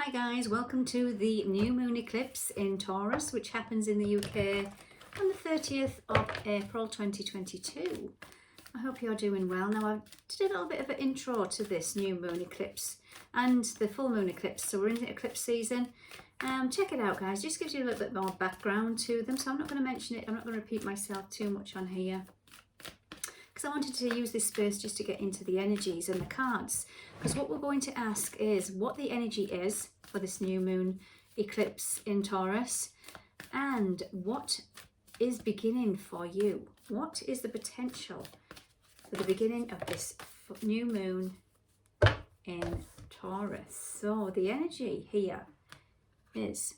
Hi guys, welcome to the new moon eclipse in Taurus, which happens in the UK on the 30th of April 2022. I hope you're doing well. Now I did a little bit of an intro to this new moon eclipse and the full moon eclipse, so we're in the eclipse season. Check it out guys, just gives you a little bit more background to them, so I'm not going to mention it, I'm not going to repeat myself too much on here, because I wanted to use this space just to get into the energies and the cards, because what we're going to ask is what the energy is for this new moon eclipse in Taurus, and what is beginning for you. What is the potential for the beginning of this new moon in Taurus? So the energy here is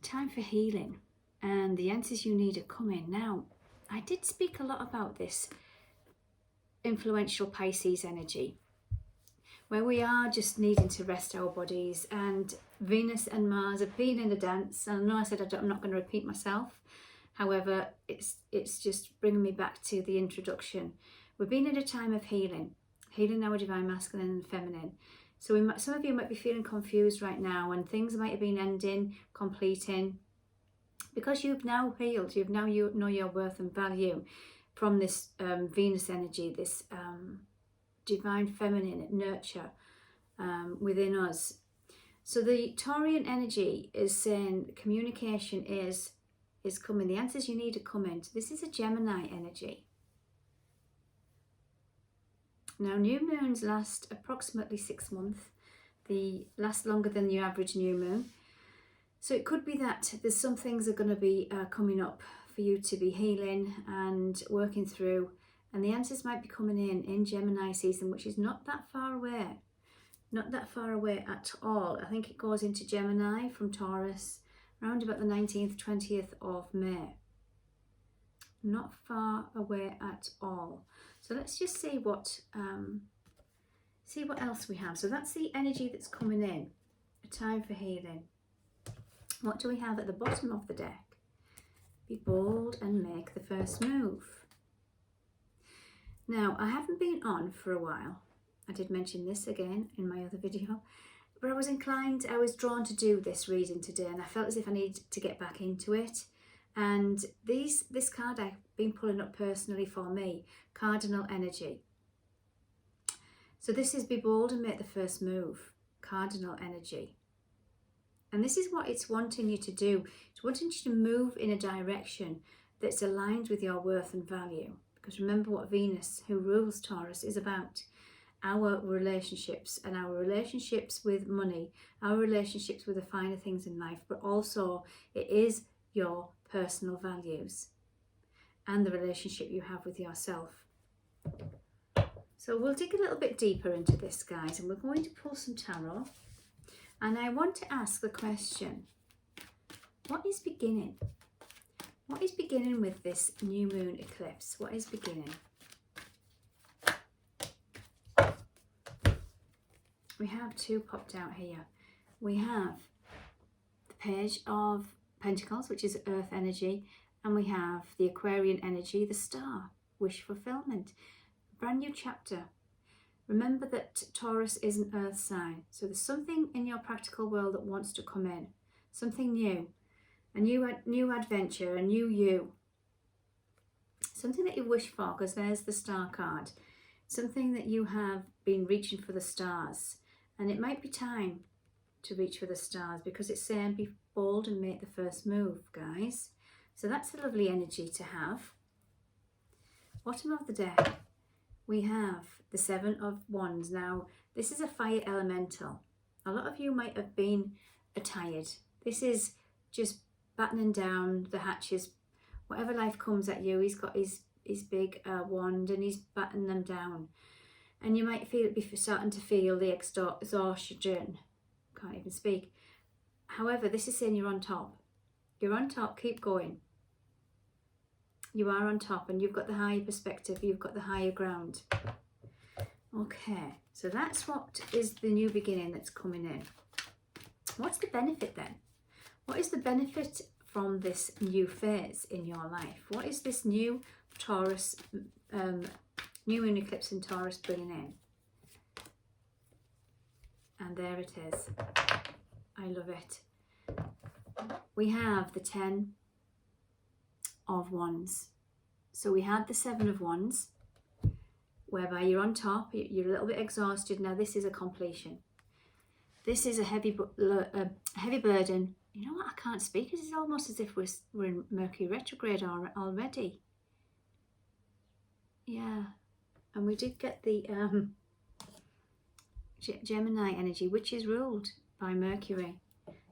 time for healing, and the answers you need are coming now. I did speak a lot about this influential Pisces energy, where we are just needing to rest our bodies, and Venus and Mars have been in a dance. And I know I said I'm not going to repeat myself, however it's just bringing me back to the introduction. We've been in a time of healing our divine masculine and feminine. So some of you might be feeling confused right now, and things might have been ending, completing, because you've now healed, you know your worth and value from this Venus energy, this divine feminine nurture within us. So the Taurian energy is saying communication is coming. The answers you need are coming. So this is a Gemini energy. Now new moons last approximately 6 months. They last longer than your average new moon. So it could be that there's some things are going to be coming up for you to be healing and working through, and the answers might be coming in Gemini season, which is not that far away. Not that far away at all. I think it goes into Gemini from Taurus around about the 19th, 20th of May. Not far away at all. So let's just see what else we have. So that's the energy that's coming in. A time for healing. What do we have at the bottom of the deck? Be bold and make the first move. Now, I haven't been on for a while. I did mention this again in my other video, but I was drawn to do this reading today, and I felt as if I needed to get back into it. And this card I've been pulling up personally for me, cardinal energy. So this is be bold and make the first move, cardinal energy. And this is what it's wanting you to do. It's wanting you to move in a direction that's aligned with your worth and value. Because remember what Venus, who rules Taurus, is about. Our relationships, and our relationships with money, our relationships with the finer things in life, but also it is your personal values and the relationship you have with yourself. So we'll dig a little bit deeper into this, guys, and we're going to pull some tarot. And I want to ask the question, what is beginning? What is beginning with this new moon eclipse? What is beginning? We have two popped out here. We have the Page of Pentacles, which is earth energy, and we have the Aquarian energy, the star, wish fulfillment, brand new chapter. Remember that Taurus is an earth sign, so there's something in your practical world that wants to come in, something new, a new adventure, a new you, something that you wish for, because there's the star card, something that you have been reaching for the stars, and it might be time to reach for the stars, because it's saying be bold and make the first move, guys. So that's a lovely energy to have. Bottom of the deck, we have the Seven of Wands. Now, this is a fire elemental. A lot of you might have been tired. This is just battening down the hatches. Whatever life comes at you, he's got his big wand and he's battening them down. And you might be starting to feel the exhaustion. Can't even speak. However, this is saying you're on top. You're on top, keep going. You are on top, and you've got the higher perspective, you've got the higher ground. Okay, so that's what is the new beginning that's coming in. What's the benefit then? What is the benefit from this new phase in your life? What is this new Taurus, new moon eclipse in Taurus bringing in? And there it is. I love it. We have the 10 of Wands. So we had the 7 of Wands, whereby you're on top, you're a little bit exhausted. Now this is a completion. This is a heavy burden. You know what, I can't speak. It's almost as if we're in Mercury retrograde already. Yeah. And we did get the Gemini energy, which is ruled by Mercury.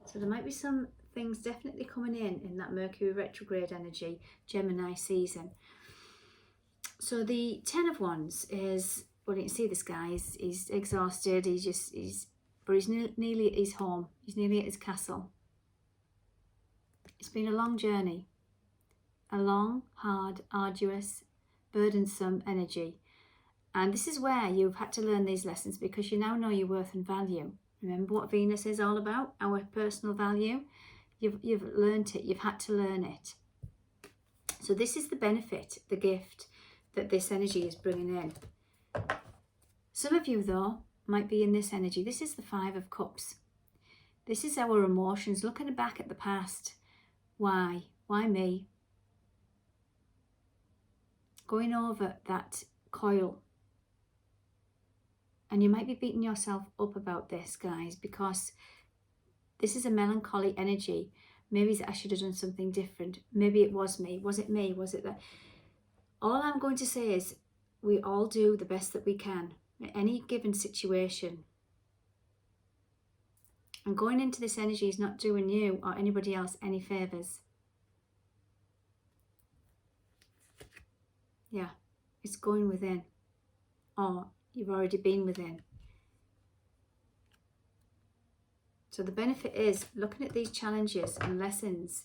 So there might be some things definitely coming in that Mercury retrograde energy, Gemini season. So the 10 of Wands is, well, you can see this guy, he's exhausted, but he's nearly at his home, he's nearly at his castle. It's been a long journey, a long, hard, arduous, burdensome energy. And this is where you've had to learn these lessons, because you now know your worth and value. Remember what Venus is all about, our personal value. You've learned it, you've had to learn it. So this is the benefit, the gift that this energy is bringing in. Some of you, though, might be in this energy. This is the 5 of Cups. This is our emotions, looking back at the past. Why? Why me? Going over that coil. And you might be beating yourself up about this, guys, because this is a melancholy energy. Maybe I should have done something different. Maybe it was me. Was it me? Was it that? All I'm going to say is we all do the best that we can in any given situation. And going into this energy is not doing you or anybody else any favours. Yeah, it's going within. Or you've already been within. So the benefit is looking at these challenges and lessons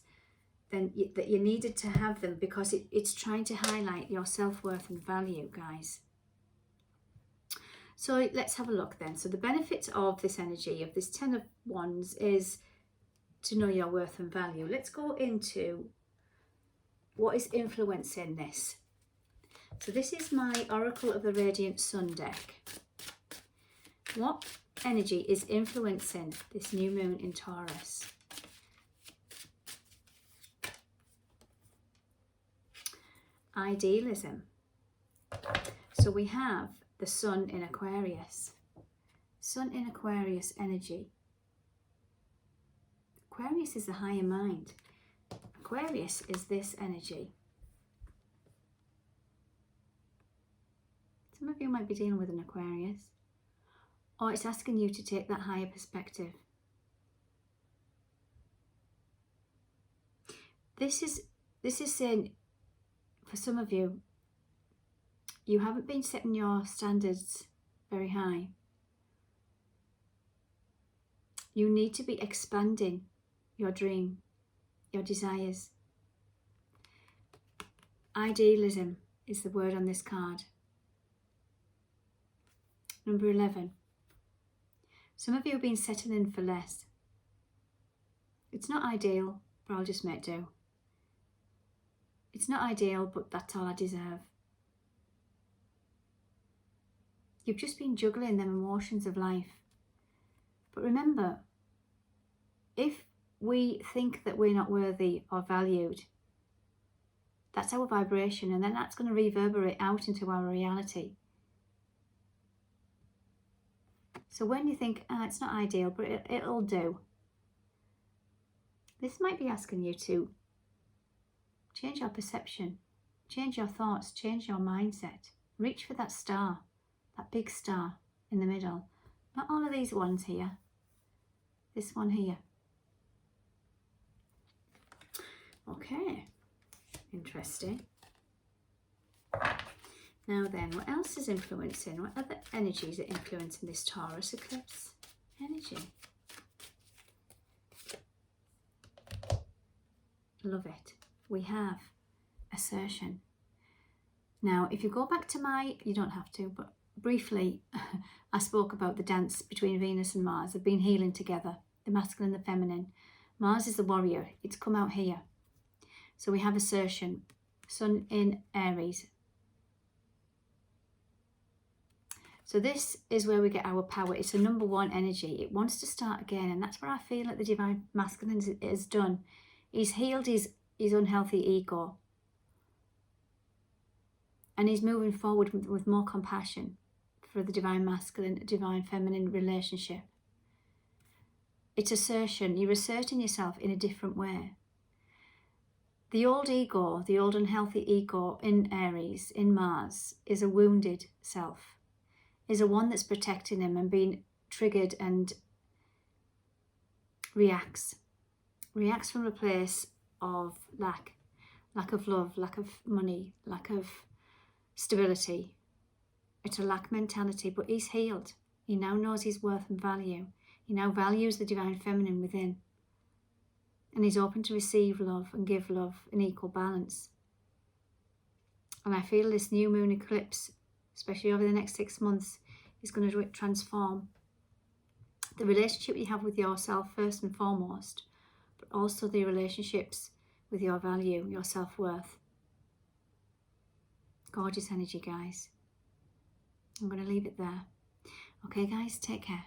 that you needed to have them, because it's trying to highlight your self-worth and value, guys. So let's have a look then. So the benefit of this energy, of this 10 of Wands, is to know your worth and value. Let's go into what is influencing this. So this is my Oracle of the Radiant Sun deck. What energy is influencing this new moon in Taurus? Idealism. So we have the Sun in Aquarius. Sun in Aquarius energy. Aquarius is the higher mind. Aquarius is this energy. Some of you might be dealing with an Aquarius, or it's asking you to take that higher perspective. This is saying, for some of you, you haven't been setting your standards very high. You need to be expanding your dream, your desires. Idealism is the word on this card. Number 11. Some of you have been settling for less. It's not ideal, but I'll just make do. It's not ideal, but that's all I deserve. You've just been juggling them emotions of life. But remember, if we think that we're not worthy or valued, that's our vibration, and then that's going to reverberate out into our reality. So when you think, it's not ideal, but it'll do, this might be asking you to change your perception, change your thoughts, change your mindset. Reach for that star, that big star in the middle. Not all of these ones here. This one here. Okay, interesting. Now then, what else is influencing? What other energies are influencing this Taurus eclipse energy? Love it. We have assertion. Now, if you go back to you don't have to, but briefly, I spoke about the dance between Venus and Mars. They've been healing together, the masculine and the feminine. Mars is the warrior. It's come out here. So we have assertion, Sun in Aries. So this is where we get our power. It's a number one energy. It wants to start again. And that's what I feel like the Divine Masculine has done. He's healed his unhealthy ego. And he's moving forward with more compassion for the Divine Masculine, Divine Feminine relationship. It's assertion. You're asserting yourself in a different way. The old ego, the old unhealthy ego in Aries, in Mars, is a wounded self. Is a one that's protecting him and being triggered and reacts from a place of lack of love, lack of money, lack of stability. It's a lack mentality, but he's healed. He now knows his worth and value. He now values the Divine Feminine within. And he's open to receive love and give love in equal balance. And I feel this new moon eclipse, especially over the next 6 months, is going to transform the relationship you have with yourself first and foremost, but also the relationships with your value, your self-worth. Gorgeous energy, guys. I'm going to leave it there. Okay, guys, take care.